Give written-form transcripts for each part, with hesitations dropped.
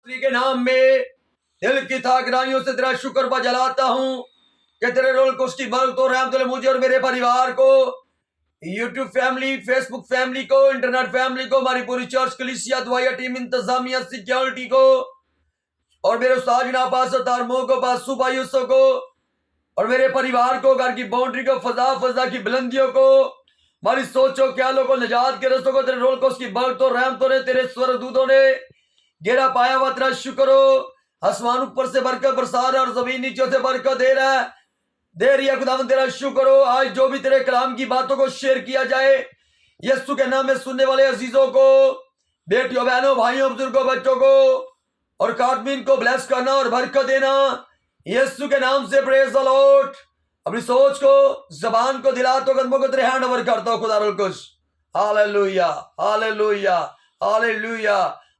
के नाम में दिल की थाकराइयों से तेरा शुक्र बजलाता हूँ कि तेरे रोल को उसकी बरकत और रहमत मुझे और मेरे परिवार को, यूट्यूब फैमिली, फेसबुक फैमिली को, इंटरनेट फैमिली को, हमारी पूरी चर्च कलीसिया दुआया टीम, इंतजामिया, सिक्योरिटी को और मेरे उस्ताद तारमो को, बासु भाई को और मेरे परिवार को, घर की बाउंड्री को, फजा की बुलंदियों को, हमारी सोचो ख्यालों को, निजात के रस्तों को तेरे रोल को उसकी बरकत और रहमतों ने, तेरे स्वर्गदूतों ने घेरा पाया हुआ तेरा शुक्र हो। आसमान ऊपर से बरकत बरसा रहा है और जमीन नीचे से बरकत दे रहा है, दे रही है। खुदावंद तेरा शुक्र हो। आज जो भी तेरे कलाम की बातों को शेयर किया जाए, यीशु के नाम में सुनने वाले अजीजों को, बेटियों, बहनों, भाइयों, बुजुर्गों, बच्चों को और कातमीन को ब्लेस करना और बरकत देना यीशु के नाम से। Praise the Lord. अपनी सोच को, जबान को, दिलातों, कदमों को तेरे हैंड ओवर करता हूं खुदा रुल कुछ। Hallelujah, hallelujah, hallelujah,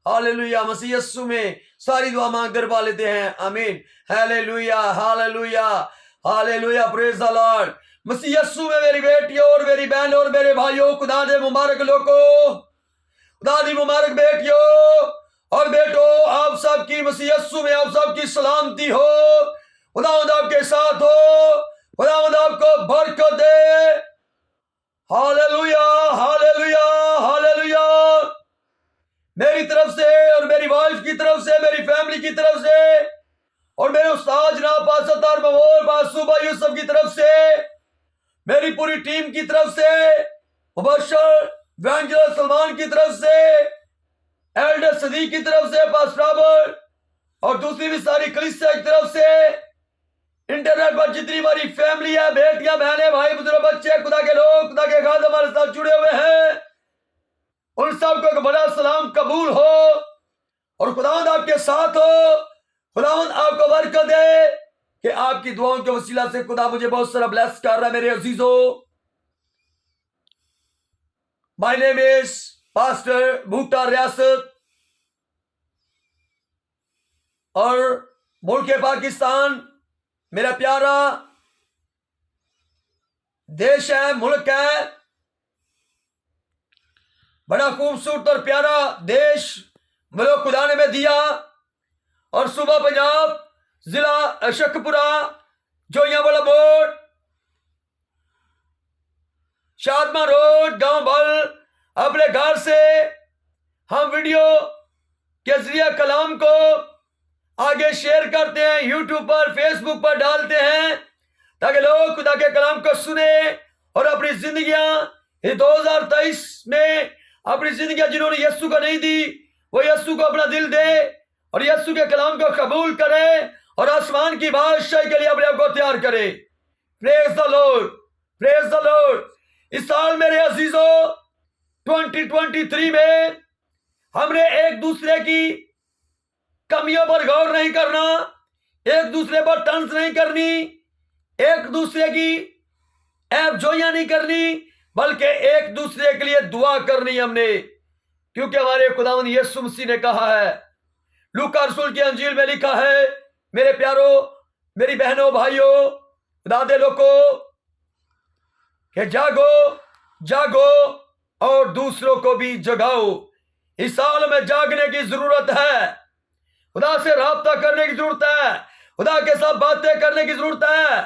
hallelujah. मसीह यीशु में सारी दुआ मांग कर पा लेते हैं, आमीन। Hallelujah, hallelujah, hallelujah. Praise the Lord. मसीह यीशु में मेरी बेटियों और मेरी बहनों और मेरे भाइयों, खुदा दे मुबारक लोगों, खुदा दी मुबारक बेटियों और बेटो, आप सबकी मसीह यीशु में आप सबकी सलामती हो। खुदावंद आपके साथ हो, खुदावंद आपको बरकत दे। Hallelujah, hallelujah, hallelujah. मेरी तरफ से और मेरी वाइफ की तरफ से, मेरी फैमिली की तरफ से और मेरे उस्ताद जनाब पासतार मवोर बासु भाई यूसुफ की तरफ से, मेरी पूरी टीम की तरफ से, मुबशर वेंजर सलमान की तरफ से, एल्डर सदीक की तरफ से, पास्टर और दूसरी भी सारी कलीसिया की तरफ से, इंटरनेट पर जितनी हमारी फैमिली है, बेटियां, बहनें, भाई, बुजुर्ग, बच्चे, खुदा के लोग, खुदा के खाद हमारे साथ जुड़े हुए हैं, उन सबको एक बड़ा सलाम कबूल हो और खुदावंद आपके साथ हो। खुदावंद आपको बरकत दे कि आपकी दुआओं के वसीला से खुदा मुझे बहुत सारा ब्लेस कर रहा है। मेरे अजीजों, माय नेम इज पास्टर भूटा रियासत और मुल्क पाकिस्तान मेरा प्यारा देश है, मुल्क है, बड़ा खूबसूरत और प्यारा देश मुल्क खुदा ने में दिया। और सुबह पंजाब, जिला अशकपुरा, जोयावाला बोर्ड, शादमा रोड, गांव बल, अपने घर से हम वीडियो के जरिए कलाम को आगे शेयर करते हैं, यूट्यूब पर, फेसबुक पर डालते हैं ताकि लोग खुदा के कलाम को सुने और अपनी जिंदगियां 2023 में अपनी जिंदगियां जिन्होंने यीशु को नहीं दी, वो यीशु को अपना दिल दे और यीशु के कलाम को कबूल करे और आसमान की बादशाही के लिए अपने आप को तैयार करे। Praise the Lord, praise the Lord. इस साल मेरे अजीजों 2023 में हमने एक दूसरे की कमियों पर गौर नहीं करना, एक दूसरे पर तंज नहीं करनी, एक दूसरे की ऐब जोइयां नहीं करनी, बल्कि एक दूसरे के लिए दुआ करनी हमने, क्योंकि हमारे खुदावंद यीशु मसीह ने कहा है, लूका रसूल की अंजील में लिखा है, मेरे प्यारो, मेरी बहनों, भाइयों, दादे लोगों, कि जागो, जागो और दूसरों को भी जगाओ। इस साल में जागने की जरूरत है, खुदा से राब्ता करने की जरूरत है, खुदा के साथ बातें करने की जरूरत है,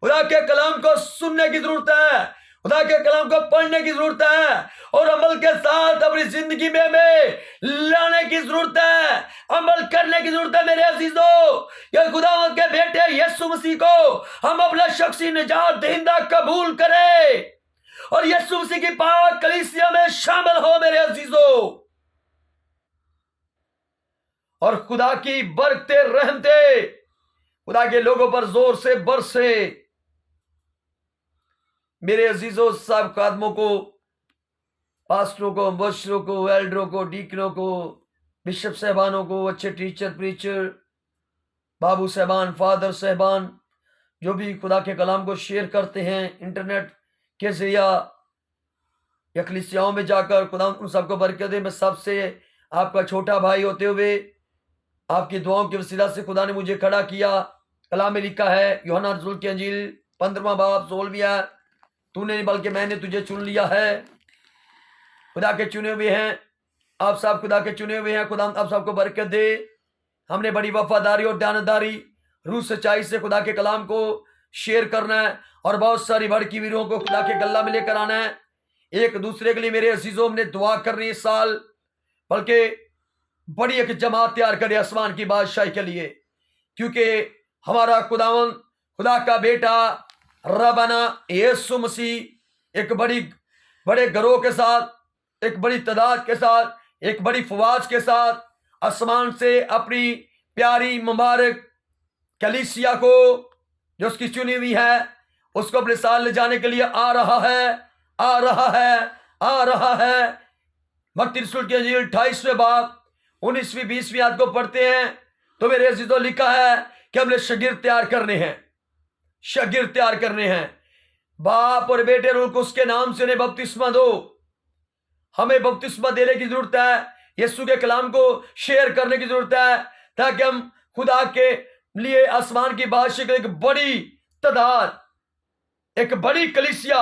खुदा के कलाम को सुनने की जरूरत है, खुदा के कलाम को पढ़ने की जरूरत है और अमल के साथ अपनी जिंदगी में लाने की जरूरत है, अमल करने की जरूरत है। मेरे अजीजों, ये खुदा के बेटे यीशु मसीह को हम अपना शख्सी निजात दहिंदा कबूल करें और यीशु मसीह की पाक कलीसिया में शामिल हो मेरे अजीजों, और खुदा की बरकते रहमते खुदा के लोगों पर जोर से बरसे। मेरे अजीजों, सब कादमों को, पास्टरों को, मुबशरों को, एल्डरों को, डीकनों को, बिशप साहबानों को, अच्छे टीचर, प्रीचर, बाबू साहबान, फादर साहबान, जो भी खुदा के कलाम को शेयर करते हैं इंटरनेट के जरिया या कलीसियाओं में जाकर, खुदा उन सबको बरकत दे। मैं सबसे आपका छोटा भाई होते हुए आपकी दुआओं के वसीला से खुदा ने मुझे खड़ा किया। कलाम में लिखा है, यूहन्ना रसूल की अंजील 15वां बाब 16वां, तूने नहीं बल्कि मैंने तुझे चुन लिया है। खुदा के चुने हुए हैं आप सब, खुदा के चुने हुए हैं। खुदा आप सबको बरकत दे। हमने बड़ी वफादारी और ध्यानदारी रूह सच्चाई से खुदा के कलाम को शेयर करना है और बहुत सारी भड़की वीरों को खुदा के गल्ला में लेकर आना है। एक दूसरे के लिए मेरे अजीजों ने दुआ करनी इस साल, बल्कि बड़ी एक जमात तैयार करे आसमान की बादशाही के लिए, क्योंकि हमारा खुदावन खुदा का बेटा रबाना यीशु मसीह एक बड़े गरोह के साथ, एक बड़ी तादाद के साथ, एक बड़ी फवाज के साथ आसमान से अपनी प्यारी मुबारक कलीसिया को जो उसकी चुनी हुई है उसको अपने साथ ले जाने के लिए आ रहा है। मत्ती रसूल की अंजील 28वें बाब 19वीं 20वीं आयत को पढ़ते हैं तो मेरे अजीजों लिखा है कि हमने शागिर्द तैयार करने हैं। बाप और बेटे रूह को उसके नाम से उन्हें बपतिस्मा दो। हमें बपतिस्मा देने की जरूरत है, यीशु के कलाम को शेयर करने की जरूरत है, ताकि हम खुदा के लिए आसमान की बादशाही की एक बड़ी तादाद, एक बड़ी कलीसिया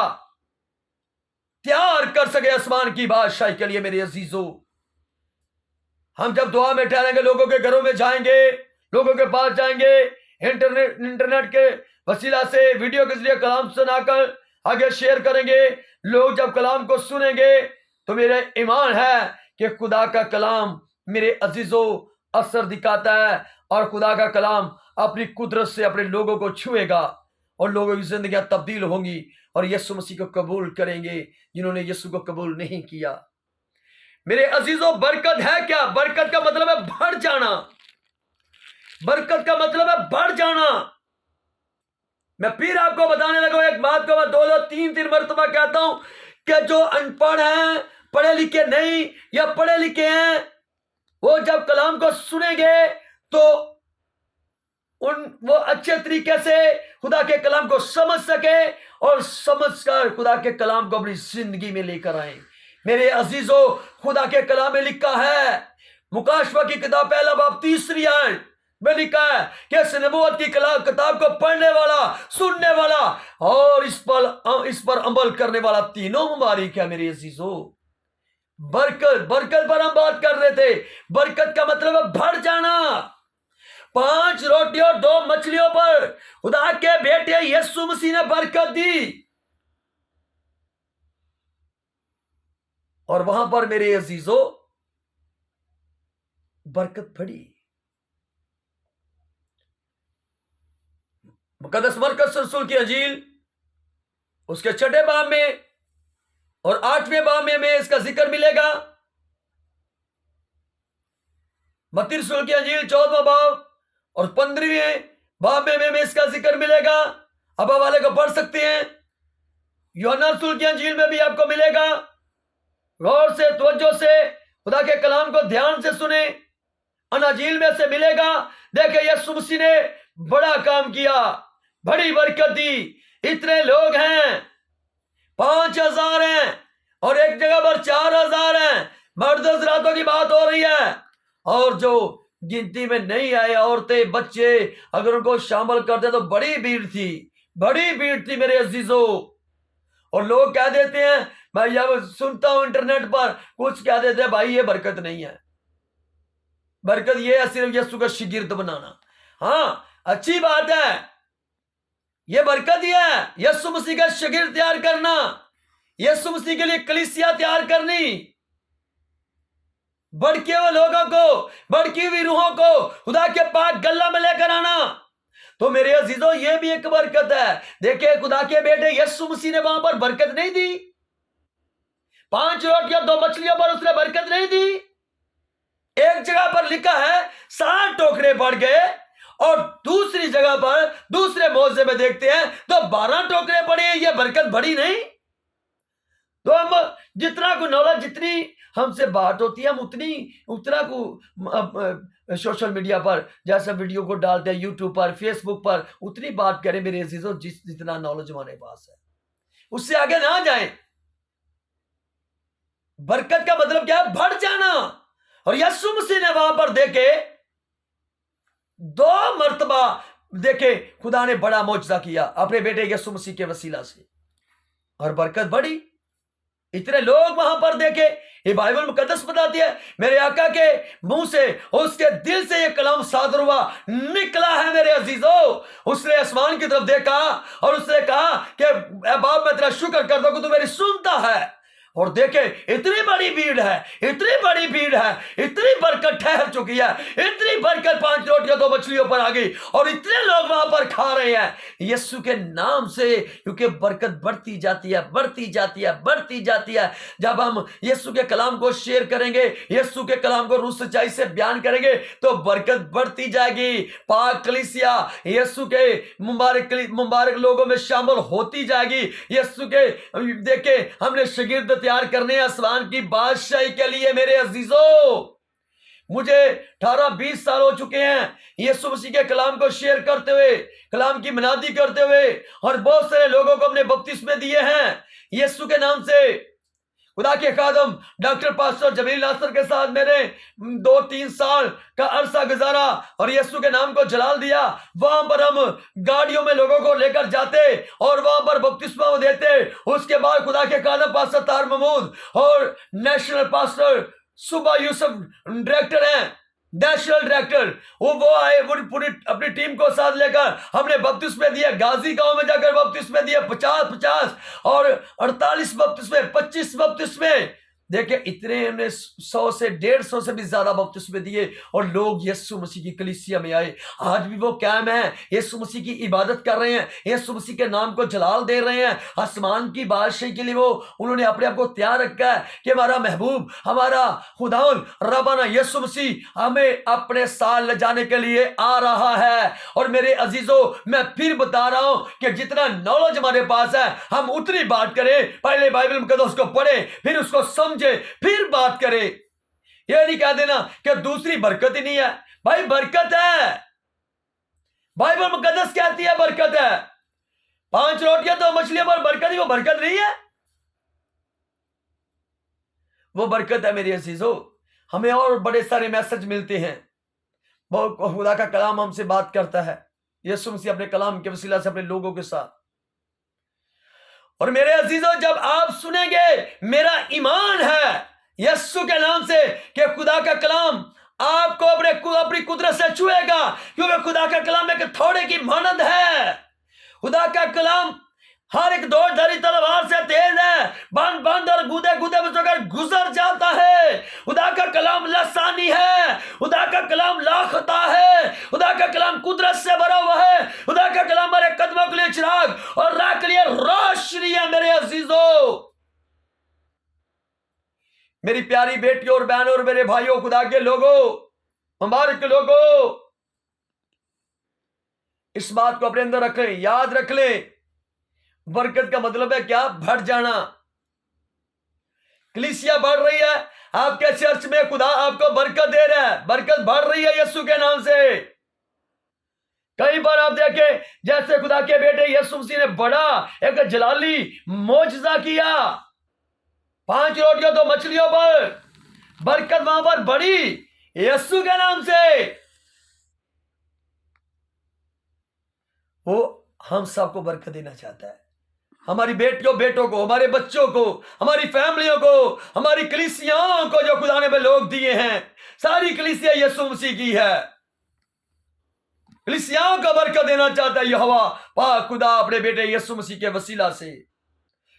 तैयार कर सके आसमान की बादशाही के लिए। मेरे अजीजों, हम जब दुआ में ठहरेंगे, लोगों के घरों में जाएंगे, लोगों के पास जाएंगे, इंटरनेट के वसीला से वीडियो के जरिए कलाम सुनाकर आगे शेयर करेंगे। लोग जब कलाम को सुनेंगे तो मेरा ईमान है कि खुदा का कलाम मेरे अजीजों असर दिखाता है और खुदा का कलाम अपनी कुदरत से अपने लोगों को छुएगा और लोगों की जिंदगियां तब्दील होंगी और यीशु मसीह को कबूल करेंगे जिन्होंने यीशु को कबूल नहीं किया। मेरे अजीजों, बरकत है क्या? बरकत का मतलब है बढ़ जाना। बरकत का मतलब है बढ़ जाना। मैं फिर आपको बताने लगा एक बात को, मैं 2-3 मरतबा कहता हूं कि जो अनपढ़ हैं, पढ़े लिखे नहीं या पढ़े लिखे हैं, वो जब कलाम को सुनेंगे तो वो अच्छे तरीके से खुदा के कलाम को समझ सके और समझकर खुदा के कलाम को अपनी जिंदगी में लेकर आए। मेरे अजीजों, खुदा के कलाम में लिखा है, मुकाशवा की किताब 1 बाब 3 आयत में लिखा है कि इस नबूवत की किताब को पढ़ने वाला, सुनने वाला और इस पर अमल करने वाला तीनों मुबारक है। मेरे अजीजों, बरकत पर हम बात कर रहे थे। बरकत का मतलब है बढ़ जाना। 5 रोटी और 2 मछलियों पर खुदा के बेटे यीशु मसीह ने बरकत दी और वहां पर मेरे अजीजों बरकत बढ़ी। मुकद्दस मरकस रसूल की अंजील उसके 6ठे बाब में और 8वें बाब में हमें इसका जिक्र मिलेगा। मत्ती रसूल की अंजील 14वां बाब और 15वें बाब में हमें इसका जिक्र मिलेगा। अब वाले को पढ़ सकते हैं। यूहन्ना रसूल की अंजील में भी आपको मिलेगा। गौर से, तवज्जो से खुदा के कलाम को ध्यान से सुने। अनाजील में से मिलेगा। देखिए, यीशु मसीह ने बड़ा काम किया, बड़ी बरकत दी। इतने लोग हैं, 5000 हैं और एक जगह पर 4000 हैं। मर्द हज़रातों की बात हो रही है और जो गिनती में नहीं आए, औरतें, बच्चे, अगर उनको शामिल करते तो बड़ी भीड़ थी मेरे अजीजों। और लोग कह देते हैं, मैं जब सुनता हूं इंटरनेट पर, कुछ कह देते हैं भाई ये बरकत नहीं है। बरकत ये है सिर्फ यीशु का शागिर्द बनाना। हाँ, अच्छी बात है, ये बरकत ही है, यीशु मसीह का शागिर्द तैयार करना, यीशु मसीह के लिए कलीसिया तैयार करनी, भड़के हुए लोगों को, भड़की हुई रूहों को खुदा के पास गल्ला में लेकर आना। तो मेरे अजीजों, ये भी एक बरकत है। देखिए, खुदा के बेटे यीशु मसीह ने वहां पर बरकत नहीं दी। 5 रोटियां 2 मछलियों पर उसने बरकत नहीं दी। एक जगह पर लिखा है 60 टोकरे बढ़ गए और दूसरी जगह पर दूसरे मौजे में देखते हैं तो 12 टोकरे पड़े। ये बरकत बढ़ी नहीं। तो हम जितना को नॉलेज, जितनी हमसे बात होती है, हम उतना को सोशल मीडिया पर जैसा वीडियो को डालते हैं, यूट्यूब पर, फेसबुक पर, उतनी बात करें मेरे अजीजों जितना नॉलेज हमारे पास है, उससे आगे ना जाए। बरकत का मतलब क्या है? बढ़ जाना। और यीशु मसीह ने वहां पर देखे 2 मर्तबा देखे खुदा ने बड़ा मौजज़ा किया अपने बेटे यीशु मसीह के वसीला से और बरकत बढ़ी। इतने लोग वहां पर देखे। ये बाइबल मुकद्दस बताती है, मेरे आका के मुंह से, उसके दिल से ये कलाम सादर हुआ, निकला है मेरे अजीजों। उसने आसमान की तरफ देखा और उसने कहा कि ए बाप, मैं तेरा शुक्र करता हूं कि तू मेरी सुनता है। और देखे, इतनी बड़ी भीड़ है, इतनी बड़ी भीड़ है, इतनी बरकत ठहर चुकी है, इतनी बरकत 5 रोटियां 2 मछलियों पर आ गई और इतने लोग वहां पर खा रहे हैं यीशु के नाम से, क्योंकि बरकत बढ़ती जाती है, बढ़ती जाती है, बढ़ती जाती है। जब हम यीशु के कलाम को शेयर करेंगे, यीशु के कलाम को रूह सच्चाई से बयान करेंगे, तो बरकत बढ़ती जाएगी। पाक कलीसिया यीशु के मुबारक लोगों में शामिल होती जाएगी। यीशु के देखे, हमने शागिर्द तैयार करने आसमान की बादशाही के लिए। मेरे अजीजों, मुझे 18-20 साल हो चुके हैं यीशु मसीह के कलाम को शेयर करते हुए, कलाम की मनादी करते हुए, और बहुत सारे लोगों को अपने बपतिस्मे दिए हैं यीशु के नाम से। खुदा के खादम डॉक्टर पास्टर जमील नासर के साथ मेरे 2-3 साल का अरसा गुजारा और यीशु के नाम को जलाल दिया। वहां पर हम गाड़ियों में लोगों को लेकर जाते और वहां पर बपतिस्मा देते। उसके बाद खुदा के खादम पास्टर तार महमूद और नेशनल पास्टर सुबह यूसुफ डायरेक्टर हैं, नेशनल डायरेक्टर, वो आए, वो पूरी अपनी टीम को साथ लेकर हमने बपतिस्मे दिए। गाजी गांव में जाकर बपतिस्मे दिए 50-50 और 48 बपतिस्मे, 25 बपतिस्मे। देखिए, इतने हमने 100 से 150 से भी ज्यादा बपतिस्मे दिए और लोग यीशु मसीह की कलीसिया में आए। आज भी वो कायम है, यीशु मसीह की इबादत कर रहे हैं, यीशु मसीह के नाम को जलाल दे रहे हैं। आसमान की बादशाही के लिए वो उन्होंने अपने आप को तैयार रखा है कि हमारा महबूब, हमारा खुदावन रबाना यीशु मसीह हमें अपने साथ ले जाने के लिए आ रहा है। और मेरे अजीजों, मैं फिर बता रहा हूं कि जितना नॉलेज हमारे पास है, हम उतनी बात करें। पहले बाइबल मुकद्दस को पढ़े, फिर उसको समझे, फिर बात करे। यह नहीं कह देना कि दूसरी बरकत ही नहीं है। भाई, बरकत है, बाइबल मुकद्दस कहती है बरकत है। 5 रोटियां 2 मछलियों पर बरकत ही, वो बरकत नहीं है, वो बरकत है मेरे अजीजों। हमें और बड़े सारे मैसेज मिलते हैं, बहुत खुदा का कलाम हमसे बात करता है, यीशु मसीह अपने कलाम के वसीला से अपने लोगों के साथ। और मेरे अजीजों, जब आप सुनेंगे, मेरा ईमान है यीशु के नाम से कि खुदा का कलाम आपको अपनी कुदरत से छुएगा, क्योंकि खुदा का कलाम एक थोड़े की मानद है। खुदा का कलाम हर एक धारी तलवार से तेज है, बंद और गुदे में होकर गुजर जाता है। खुदा का कलाम लसानी है, खुदा का कलाम लाखता है, खुदा का कलाम कुदरत से भरा हुआ है। खुदा का कलाम हमारे कदमों के लिए चिराग और राह के लिए रोशनी है। मेरे अजीजों, मेरी प्यारी बेटियों और बहनों और मेरे भाइयों, खुदा के लोगों, मुबारक लोगों, इस बात को अपने अंदर रख लें, याद रख लें। बरकत का मतलब है क्या? बढ़ जाना। कलीसिया बढ़ रही है, आपके चर्च में खुदा आपको बरकत दे रहा है, बरकत बढ़ रही है यीशु के नाम से। कई बार आप देखें, जैसे खुदा के बेटे यीशु मसीह ने बड़ा एक जलाली मौजज़ा किया, 5 रोटियों 2 मछलियों पर, बरकत वहां पर बढ़ी यीशु के नाम से। वो हम सबको बरकत देना चाहता है, हमारी बेटियों बेटों को, हमारे बच्चों को, हमारी फैमिलियों को, हमारी कलीसियाओं को जो खुदा ने लोग दिए हैं। सारी कलीसिया यीशु मसीह की है, कलीसियाओं को बरकत देना चाहता है यहोवा पाक खुदा अपने बेटे यीशु मसीह के वसीला से।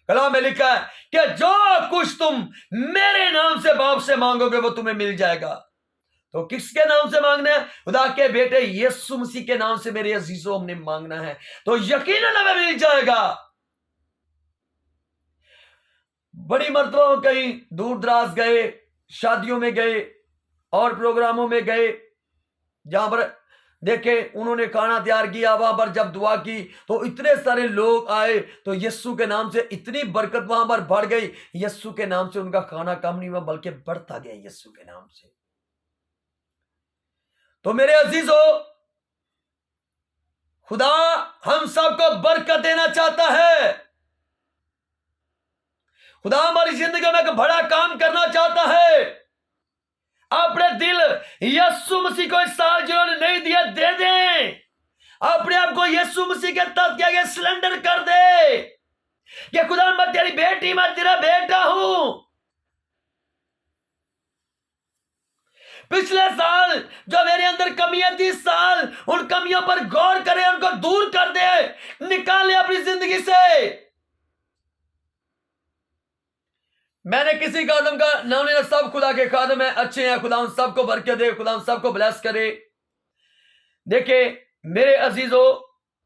कलाम में लिखा है कि जो कुछ तुम मेरे नाम से बाप से मांगोगे वो तुम्हें मिल जाएगा। तो किसके नाम से मांगना है? खुदा के बेटे यीशु मसीह के नाम से मेरे अजीजों हमने मांगना है, तो यकीनन हमें मिल जाएगा। बड़ी मर्तबा कहीं दूर दराज गए, शादियों में गए और प्रोग्रामों में गए, जहां पर देखे उन्होंने खाना तैयार किया, वहां पर जब दुआ की तो इतने सारे लोग आए, तो यीशु के नाम से इतनी बरकत वहां पर बढ़ गई। यीशु के नाम से उनका खाना कम नहीं हुआ बल्कि बढ़ता गया यीशु के नाम से। तो मेरे अजीजों, खुदा हम सबको बरकत देना चाहता है। खुदा हमारी जिंदगी में एक बड़ा काम करना चाहता है। अपने दिल यीशु मसीह को इस साल जिन्होंने नहीं दिया दे दें, अपने आप को यीशु मसीह के तहत के आगे सिलेंडर कर दे। कि खुदा मैं तेरी बेटी, मैं तेरा बेटा हूं। पिछले साल जो मेरे अंदर कमियां थी, साल उन कमियों पर गौर करे, उनको दूर कर दे, निकाले अपनी जिंदगी से। मैंने किसी खादम का नाम नहीं, सब खुदा के खादम है, अच्छे हैं। खुदा उन सबको बरकत दे, खुदा उन सबको ब्लेस करे। देखे मेरे अजीजों,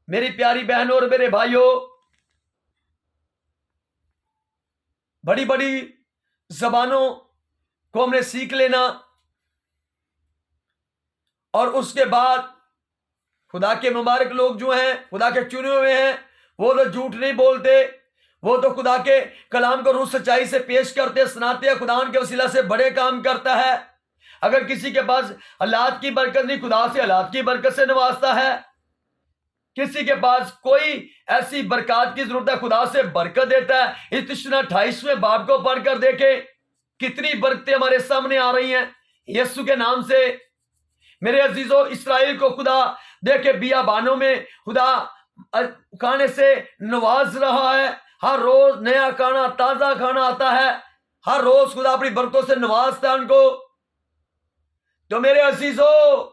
मेरी प्यारी बहनों और मेरे भाइयों, बड़ी बड़ी जबानों को हमने सीख लेना और उसके बाद खुदा के मुबारक लोग जो हैं, खुदा के चुने हुए हैं, वो तो झूठ नहीं बोलते, वो तो खुदा के कलाम को रूह सच्चाई से पेश करते, सुनाते हैं। खुदा के वसीला से बड़े काम करता है। अगर किसी के पास औलाद की बरकत नहीं, खुदा से औलाद की बरकत से नवाजता है। किसी के पास कोई ऐसी बरकत की जरूरत है, खुदा से बरकत देता है। इस 28वें बाब को पढ़कर देखे कितनी बरकतें हमारे सामने आ रही हैं यीशु के नाम से। मेरे अजीजों, इस्राएल को खुदा देखे बियाबानों में खुदा खाने से नवाज रहा है। हर रोज नया खाना, ताजा खाना आता है। हर रोज खुदा अपनी बरकतों से नवाजता है उनको। तो मेरे अजीजों,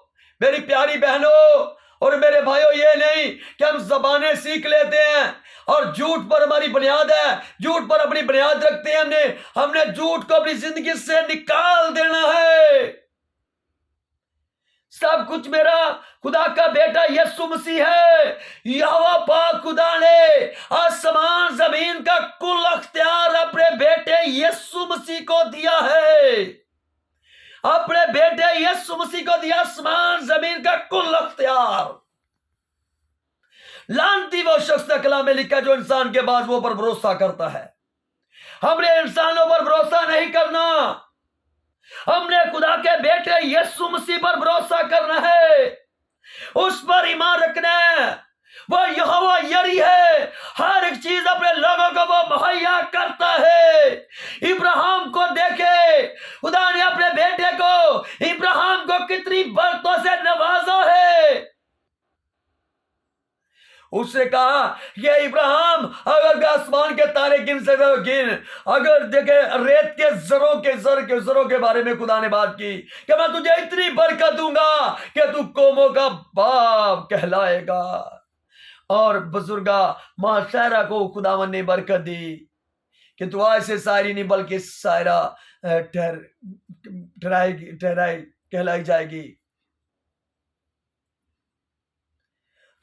मेरी प्यारी बहनों और मेरे भाइयों, ये नहीं कि हम जबानें सीख लेते हैं और झूठ पर हमारी बुनियाद है, झूठ पर अपनी बुनियाद रखते हैं। हमने झूठ को अपनी जिंदगी से निकाल देना है। सब कुछ मेरा खुदा का बेटा यीशु मसीह है। यहोवा पाक खुदा ने आसमान जमीन का कुल अख्तियार अपने बेटे यीशु मसीह को दिया है। अपने बेटे यीशु मसीह को दिया आसमान जमीन का कुल अख्तियार। लानती वो शख्स का कलाम में लिखा जो इंसान के बाद वो पर भरोसा करता है। हमने इंसानों पर भरोसा नहीं करना, हमने खुदा के बेटे यीशु मसीह पर भरोसा करना है, उस पर ईमान रखना है। वो यहोवा यरी है, हर एक चीज अपने लोगों को वो मुहैया करता है। इब्राहिम को देखे, खुदा ने अपने बेटे को, इब्राहिम को कितनी बरकतों से नवाजा है। उससे कहा कि इब्राहिम, अगर आसमान के तारे गिन सकते हो गिन। अगर देखे रेत के जरों के बारे में खुदा ने बात की कि मैं तुझे इतनी बरकत दूंगा कि तू कौमों का बाप कहलाएगा। और बुजुर्गा मां सायरा को खुदावन ने बरकत दी कि तू ऐसे शायरी नहीं बल्कि शायरा कहलाई जाएगी।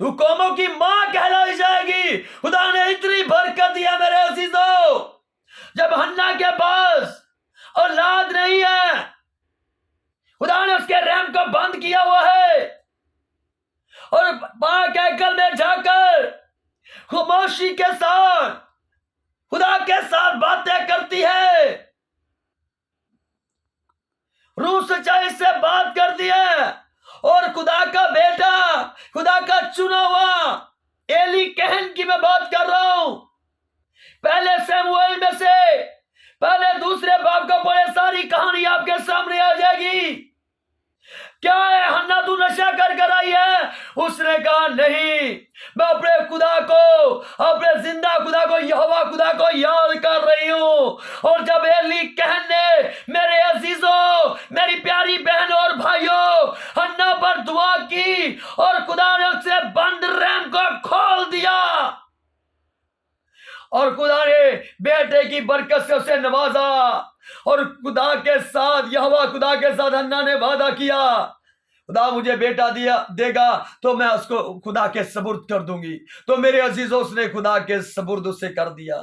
तू कौमों की मां कहलाई जाएगी। खुदा ने इतनी बरकत दिया मेरे अजीजों। जब हन्ना के पास औलाद नहीं है, खुदा ने उसके रहम को बंद किया हुआ है और मां के हैकल में जाकर खामोशी के साथ खुदा के साथ बातें करती है, रूह सच्चाई से बात करती है। और खुदा का बेटा, खुदा का चुना हुआ एली कहन की मैं बात कर रहा हूं। पहले शमूएल में से पहले दूसरे बाब को पढ़े, सारी कहानी आपके सामने आ जाएगी। क्या है हन्ना, तू नशा कर आई है? उसने कहा नहीं, मैं अपने खुदा को, अपने जिंदा खुदा को, यहोवा खुदा को याद कर रही हूं। और जब एली कहन ने, मेरे अजीजों, मेरी प्यारी बहनों और भाइयों, हन्ना पर दुआ की और खुदा ने उससे बंद रहम को खोल दिया और खुदा ने बेटे की बरकत से उसे नवाजा। और खुदा के साथ, यहोवा खुदा के साथ हन्ना ने वादा किया, खुदा मुझे बेटा देगा तो मैं उसको खुदा के सपुर्द कर दूंगी। तो मेरे अजीजों, उसने खुदा के सपुर्द उसे कर दिया।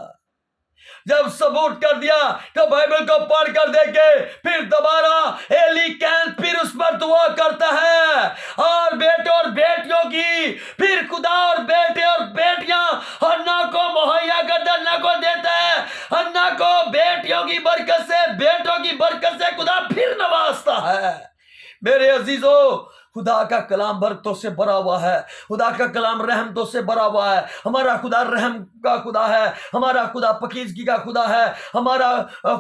जब सपुर्द कर दिया तो बाइबल को पढ़ कर देखे, फिर दोबारा एली कहन फिर उस पर दुआ करता है और बेटे और बेटियों की, फिर खुदा और बेटे और बेटियां हन्ना को मुहैया कर हन्ना को देता है। हन्ना को बेटियों की बरकत से, बेटों की बरकत से खुदा फिर नवाजता है। मेरे अजीजों, खुदा का कलाम बरकतों से भरा हुआ है, खुदा का कलाम रहमतों से भरा हुआ है। हमारा खुदा रहम का खुदा है, हमारा खुदा पकीजगी का खुदा है, हमारा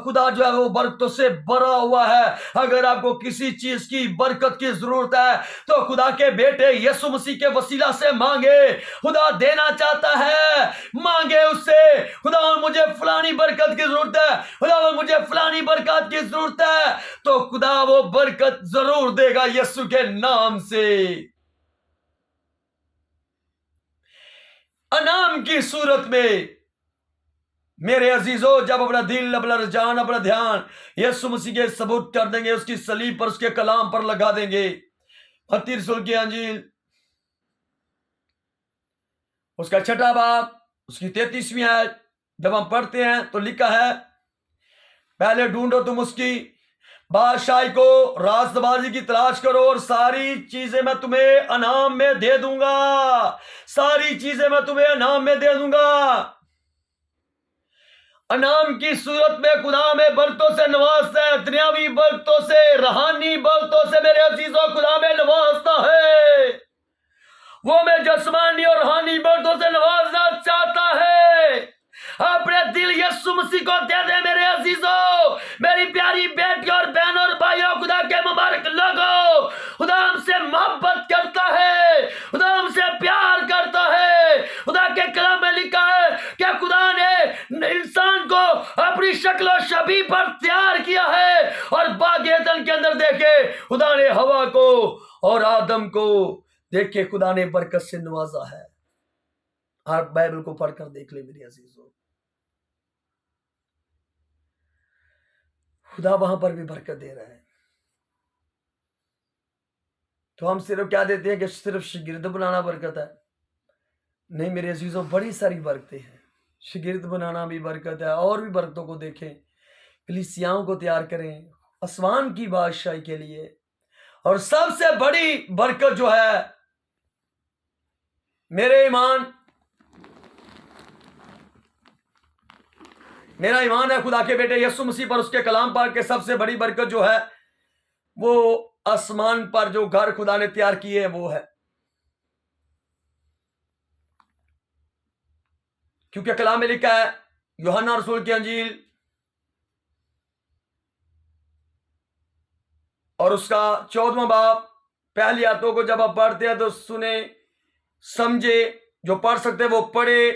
खुदा जो है वो बरकतों से भरा हुआ है। अगर आपको किसी चीज की बरकत की जरूरत है तो खुदा के बेटे यीशु मसीह के वसीला से मांगे। खुदा देना चाहता है, मांगे उससे। खुदा मुझे फलानी बरकत की जरूरत है, खुदा मुझे फलानी बरकत की जरूरत है, तो खुदा वो बरकत जरूर देगा यीशु के नाम से। अनाम की सूरत में मेरे अजीजों, जब अपना दिल, अपना रुझान, अपना ध्यान यीशु मसीह के सबूत कर देंगे, उसकी सलीब पर, उसके कलाम पर लगा देंगे। मत्ती रसूल की अंजील उसका 6वां बाब, उसकी 33वीं आयत जब हम पढ़ते हैं तो लिखा है, पहले ढूंढो तुम उसकी बादशाही को, राजदरबारी की तलाश करो, और सारी चीजें मैं तुम्हें अनाम में दे दूंगा। सारी चीजें मैं तुम्हें अनाम में दे दूंगा। अनाम की सूरत में खुदा में बरकतों से नवाजता है, दुनियावी बरकतों से, रूहानी बरकतों से मेरे अजीजों खुदा में नवाजता है। वो मैं जस्मानी और रूहानी बरकतों से नवाजना चाहता है। अपने दिल यीशु मसीह को दे दे मेरे अजीजों, मेरी प्यारी बेटी और बहनों और भाइयों, खुदा के मुबारक लोगों। खुदा हमसे मोहब्बत करता है, खुदा हमसे प्यार करता है। खुदा के कलाम में लिखा है कि खुदा ने इंसान को अपनी शक्ल और शबीह पर तैयार किया है, और बाग एदन के अंदर देखे खुदा ने हवा को और आदम को देखे खुदा ने बरकत से नवाजा है। आप बाइबल को पढ़कर देख ले मेरे अजीजों, खुदा वहां पर भी बरकत दे रहा है। तो हम सिर्फ क्या देते हैं कि सिर्फ शागिर्द बनाना बरकत है? नहीं मेरे अजीजों, बड़ी सारी बरकतें हैं। शागिर्द बनाना भी बरकत है, और भी बरकतों को देखें। कलीसियाओं को तैयार करें आसमान की बादशाही के लिए। और सबसे बड़ी बरकत जो है मेरा ईमान है खुदा के बेटे यीशु मसीह पर, उसके कलाम पर, के सबसे बड़ी बरकत जो है वो आसमान पर जो घर खुदा ने तैयार किए हैं वो है। क्योंकि कलाम में लिखा है, यूहन्ना रसूल की अंजील और उसका 14वां बाब, पहली आयतों को जब आप पढ़ते हैं तो सुने, समझे, जो पढ़ सकते वो पढ़े,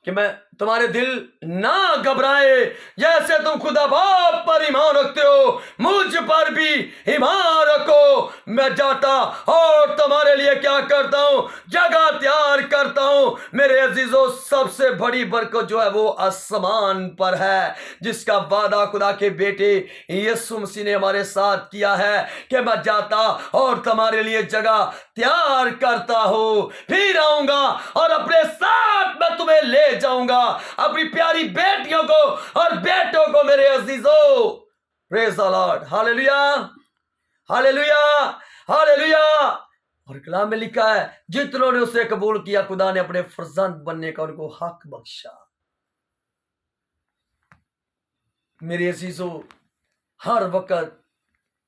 कि मैं तुम्हारे दिल ना घबराए, जैसे तुम खुदा बाप पर ईमान रखते हो, मुझ पर भी ईमान रखो। मैं जाता और तुम्हारे लिए क्या करता हूं, जगह तैयार करता हूं। मेरे अजीजों, सबसे बड़ी बरकत जो है वो आसमान पर है, जिसका वादा खुदा के बेटे यीशु मसीह ने हमारे साथ किया है कि मैं जाता और तुम्हारे लिए जगह तैयार करता हूं, फिर आऊंगा और अपने साथ मैं तुम्हें ले जाऊंगा, अपनी प्यारी बेटियों को और बेटों को। मेरे अजीजों, praise the Lord, hallelujah, hallelujah, hallelujah. और कलाम में लिखा है, जितनों ने उसे कबूल किया, खुदा ने अपने फर्जंद बनने का उनको हक बख्शा। मेरे अजीजों, हर वक्त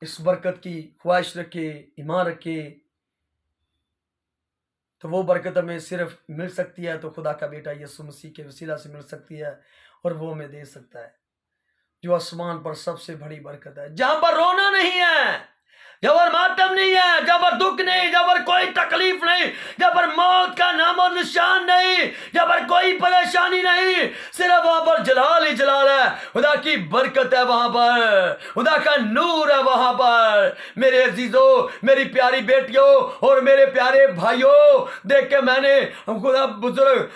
इस बरकत की ख्वाहिश रखे, ईमान रखे, तो वो बरकत हमें सिर्फ मिल सकती है तो खुदा का बेटा यीशु मसीह के वसीला से मिल सकती है, और वो हमें दे सकता है, जो आसमान पर सबसे बड़ी बरकत है, जहां पर रोना नहीं है, जहां पर मातम नहीं है, जहां पर दुख नहीं, जहां पर कोई तकलीफ नहीं, जहां पर मौत का नाम और निशान नहीं, जहां पर कोई परेशानी नहीं, सिर्फ वहां पर जलाल ही जलाल है। खुदा की बरकत है वहां पर, खुदा का नूर है वहां पर। मेरे अजीजों, मेरी प्यारी बेटियों और मेरे प्यारे भाइयों, देख के मैंने खुदा बुजुर्ग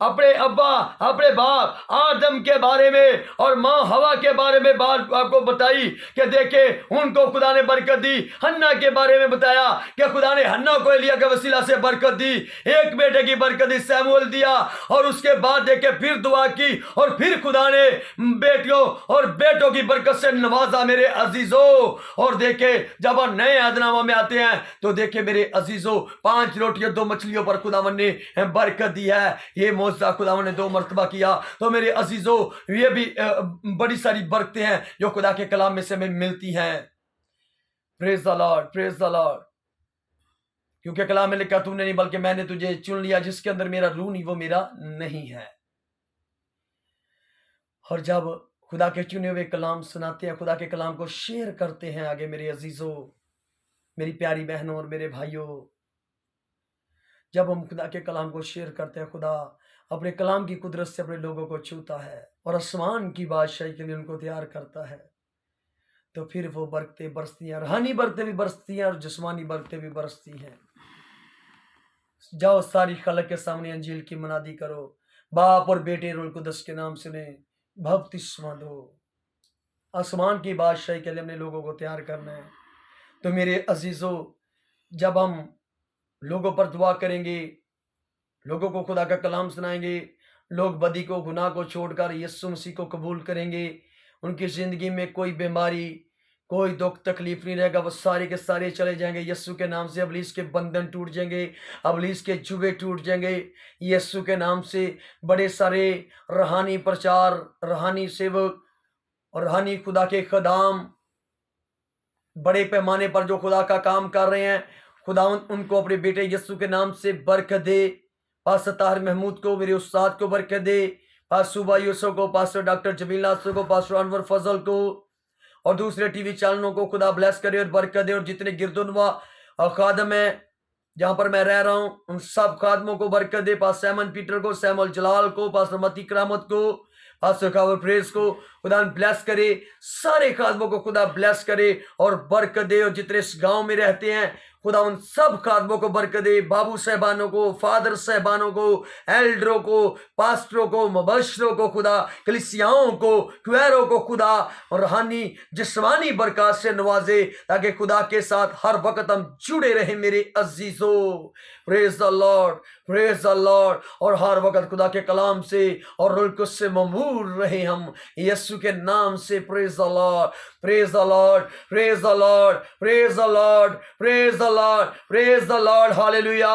अपने अब्बा, अपने बाप आदम के बारे में और माँ हवा के बारे में बात आपको बताई कि देखे उनको खुदा ने बरकत दी। हन्ना के बारे में बताया कि खुदा ने हन्ना को एलिया के वसीला से बरकत दी, एक बेटे की बरकत दी, सैमुअल दिया, और उसके बाद देखे फिर दुआ की, और फिर खुदा ने बेटियों और बेटों की बरकत से नवाजा। मेरे अजीजों, और देखे जब हम नए अहदनामा में आते हैं तो देखे मेरे अजीजों, 5 रोटियों 2 मछलियों पर खुदावन ने बरकत दी है। ये खुदावन ने 2 मर्तबा किया। तो मेरे अजीजों, ये भी बड़ी सारी बरकतें हैं जो खुदा के कलाम में से हमें मिलती हैं। Praise the Lord, praise the Lord. क्योंकि कलाम में लिखा, तूने नहीं बल्कि मैंने तुझे चुन लिया, जिसके अंदर मेरा रूह नहीं वो मेरा नहीं है। और जब खुदा के चुने हुए कलाम सुनाते हैं, खुदा के कलाम को शेयर करते हैं आगे, मेरे अजीजों, मेरी प्यारी बहनों और मेरे भाइयों, जब हम खुदा के कलाम को शेयर करते हैं, खुदा अपने कलाम की कुदरत से अपने लोगों को छूता है और आसमान की बादशाही के लिए उनको तैयार करता है। तो फिर वो बरकतें बरसती हैं, रूहानी बरकतें भी बरसती हैं और जिस्मानी बरकतें भी बरसती हैं। जाओ सारी खलक के सामने अंजील की मनादी करो, बाप और बेटे रूह कुदस के नाम सुने, बपतिस्मा दो। आसमान की बादशाही के लिए अपने लोगों को तैयार करना है। तो मेरे अजीजों, जब हम लोगों पर दुआ करेंगे, लोगों को खुदा का कलाम सुनाएंगे, लोग बदी को, गुनाह को छोड़कर यीशु मसीह को कबूल करेंगे, उनकी ज़िंदगी में कोई बीमारी, कोई दुख तकलीफ नहीं रहेगा, वो सारे के सारे चले जाएंगे यीशु के नाम से। अबलीस के बंधन टूट जाएंगे, अबलीस के जुए टूट जाएंगे यीशु के नाम से। बड़े सारे रूहानी प्रचार, रूहानी सेवक और रूहानी खुदा के खदाम बड़े पैमाने पर जो खुदा का काम कर रहे हैं, खुदा उनको अपने बेटे यीशु के नाम से बरकत दे। पास्टर ताहिर महमूद को, मेरे उस्ताद को बरकत दे, पास्टर सुबा यूसुफ को, पास्टर डॉक्टर जमील नासर को, पास्टर अनवर फजल को और दूसरे टीवी चैनलों को खुदा ब्लेस करे और बरकत दे। और जितने गिरदुनवा और खादम है जहां पर मैं रह रहा हूं, उन सब खादमों को बरकत दे। पास्टर सैमन पीटर को, सैमुअल जलाल को, पास्टर मती करामत को, पास्टर खबर प्रेस को खुदा ब्लेस करे। सारे खादमों को खुदा ब्लेस करे और बरकत दे। और जितने इस गांव में रहते हैं, खुदा उन सब खादमों को बरकत दे। बाबू साहबानों को, फादर साहबानों को, एल्डरों को, पास्टरों को, मुबशरों को, खुदा कलीसियाओं को, क्वेरों को खुदा और रूहानी जिस्मानी बरकत से नवाजे, ताकि खुदा के साथ हर वक्त हम जुड़े रहें मेरे अजीजों। Praise the Lord, praise the Lord. और हर वक्त खुदा के कलाम से और रूह कुद्स से ममूर रहे हम यीशु के नाम से। Praise the Lord, praise the Lord, praise the Lord, praise the Lord, praise the Lord, praise the Lord. Hallelujah,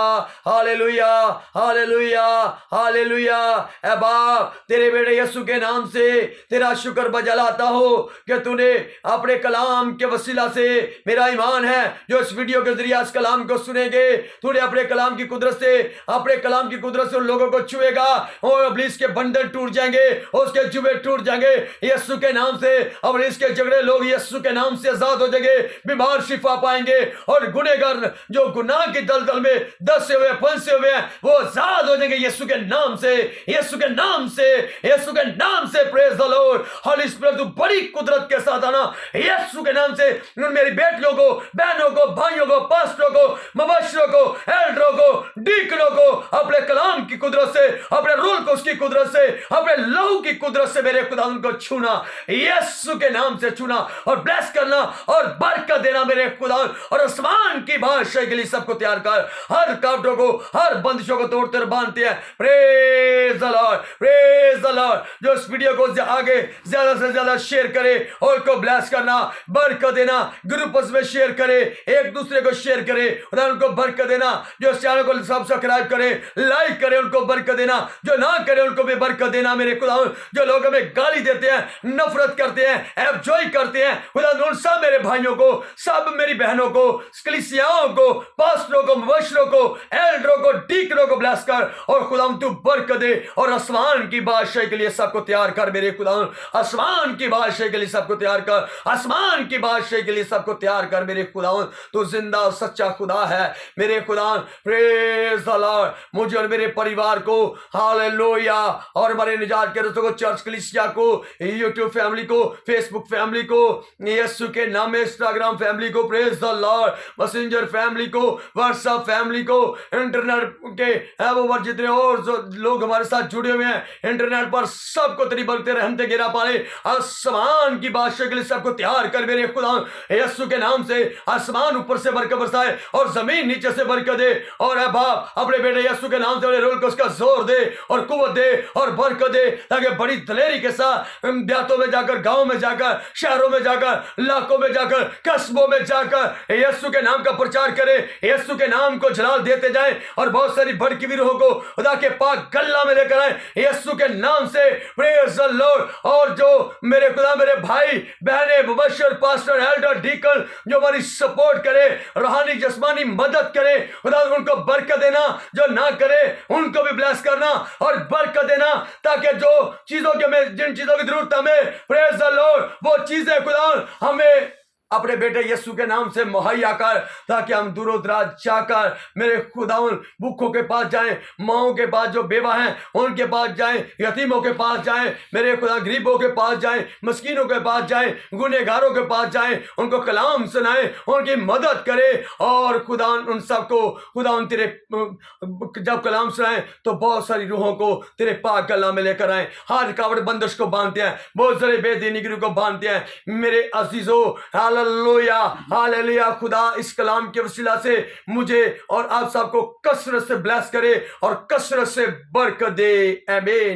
hallelujah, hallelujah, hallelujah. ऐ बाप, तेरे बेटे यीशु के नाम से तेरा शुक्र बजाता हो कि तूने अपने कलाम के वसीला से, मेरा ईमान है जो इस वीडियो के जरिए इस कलाम को सुनेंगे, तूने अपने कलाम की कुदरत से, अपने कलाम की कुदरत से उन लोगों को छुएगा और इब्लीस के बंधन टूट जाएंगे, उसके जुए टूट जाएंगे यीशु के नाम से। इब्लीस के झगड़े लोग यीशु के नाम से आजाद हो जाएंगे, बीमार शिफा पाएंगे और गुनहगार जो गुनाह की दलदल में दसे हुए, फंसे हुए हैं, वो आजाद हो जाएंगे यीशु के नाम से, यीशु के नाम से, यीशु के नाम से। Praise the Lord. Holi spirit, तू बड़ी कुदरत के साथ आना यीशु के नाम से। उन मेरी बेटियों को, बहनों को, भाइयों को, पास्टरों को, मुबशरों को, एल्डरों को, डीकनों को अपने कलाम की कुदरत से, अपने रूह को उसकी कुदरत से, अपने लहू की कुदरत से मेरे खुदा उनको छूना, यीशु के नाम से छूना और ब्लेस करना और बरकत देना मेरे खुदा। और आसमान की बादशाही के लिए सबको तैयार कर, हर कावटों को, हर बंदिशों को तोड़ते और बांधते हैं। Praise the Lord, praise the Lord. जो इस वीडियो को आगे ज्यादा से ज्यादा शेयर करे और को ब्लेस करना, बरकत देना, ग्रुप्स में शेयर करे, एक दूसरे को शेयर करे, उनको बरकत देना। जो इस चैनल को सब्सक्राइब करे, लाइक करे, उनको बरकत देना, जो ना करे उनको भी बरकत देना मेरे खुदा। जो लोग हमें गाली देते हैं, नफरत करते हैं, एवजॉय करते हैं, खुदा उन सब मेरे भाइयों को, सब मेरी बहनों को, कलीसियाओं को, पास्टरों को, मुबशरों को, एल्डरों को, डीकनों को ब्लेस कर और खुदा तू बरकत दे। और आसमान की बादशाही के लिए सबको तैयार कर मेरे खुदा, आसमान की बादशाही के लिए सबको तैयार कर, आसमान की बादशाही के लिए सबको तैयार कर मेरे खुदा। तू जिंदा और सच्चा खुदा है मेरे खुदा। Praise the Lord. मुझे और मेरे परिवार को, हालेलुया, और हमारे निजात के दोस्तों को, चर्च कलीसिया को, यूट्यूब फैमिली को, फेसबुक फैमिली को, यीशु के नाम में इंस्टाग्राम फैमिली को, praise the Lord, messenger family को, व्हाट्सएप फैमिली को, इंटरनेट के वो जितने और जो लोग हमारे साथ जुड़े हुए हैं इंटरनेट पर, सबको तेरी बरकतें रहमतें गिरा पाए। आसमान की बादशाही के लिए सबको तैयार कर मेरे खुदा, यीशु के नाम से। आसमान ऊपर से बरकत बरसाए और जमीन नीचे से बरकत दे। और है बाप, अपने बेटे तेरे यीशु के नाम से अपने रोल को उसका जोर दे और कुव्वत दे और बरकत दे, ताकि बड़ी दलेरी के साथ देहातों में जाकर, गांव में जाकर, शहरों में जाकर, इलाकों में जाकर, कस्बों में जाकर यीशु के नाम का प्रचार करे, यीशु के नाम को जलाल देते जाएं और बहुत सारी भड़की हुई रूहों को खुदा के पाक गल्ला में लेकर आए यीशु के नाम से। Praise the Lord. और जो मेरे खुदा, मेरे भाई बहने, मुबशर, पास्टर, एल्डर, डीकन जो हमारी सपोर्ट करे, रूहानी जिस्मानी मदद करे, खुदा उनको बरकत देना, जो ना करे उनको भी ब्लेस करना और बरकत देना, ताकि जो चीजों के में, जिन चीजों की जरूरत हमें, प्रेज द लॉर्ड, वो चीजें खुदा हमें अपने बेटे यीशु के नाम से मुहैया कर, ताकि हम दूरों दराज जाकर मेरे खुदावन भूखों के पास जाएं, माओं के पास जो बेवा हैं उनके पास जाएं, यतीमों के पास जाएं, मेरे खुदा गरीबों के पास जाएं, मस्कीनों के पास जाएं, गुनहगारों के पास जाएं, उनको कलाम सुनाएं, उनकी मदद करें। और खुदा उन सबको खुदा तेरे जब कलाम सुनाएं तो बहुत सारी रूहों को तेरे पाक गला में लेकर आए, हर कावड़ बंदिश को बांधते हैं, बहुत सारे बेदीनी गिरोह को बांधते हैं। मेरे अजीजों, हालेलुया हालेलुया। खुदा इस कलाम के वसीला से मुझे और आप सबको कसरत से ब्लेस करे और कसरत से बरकत दे। आमीन।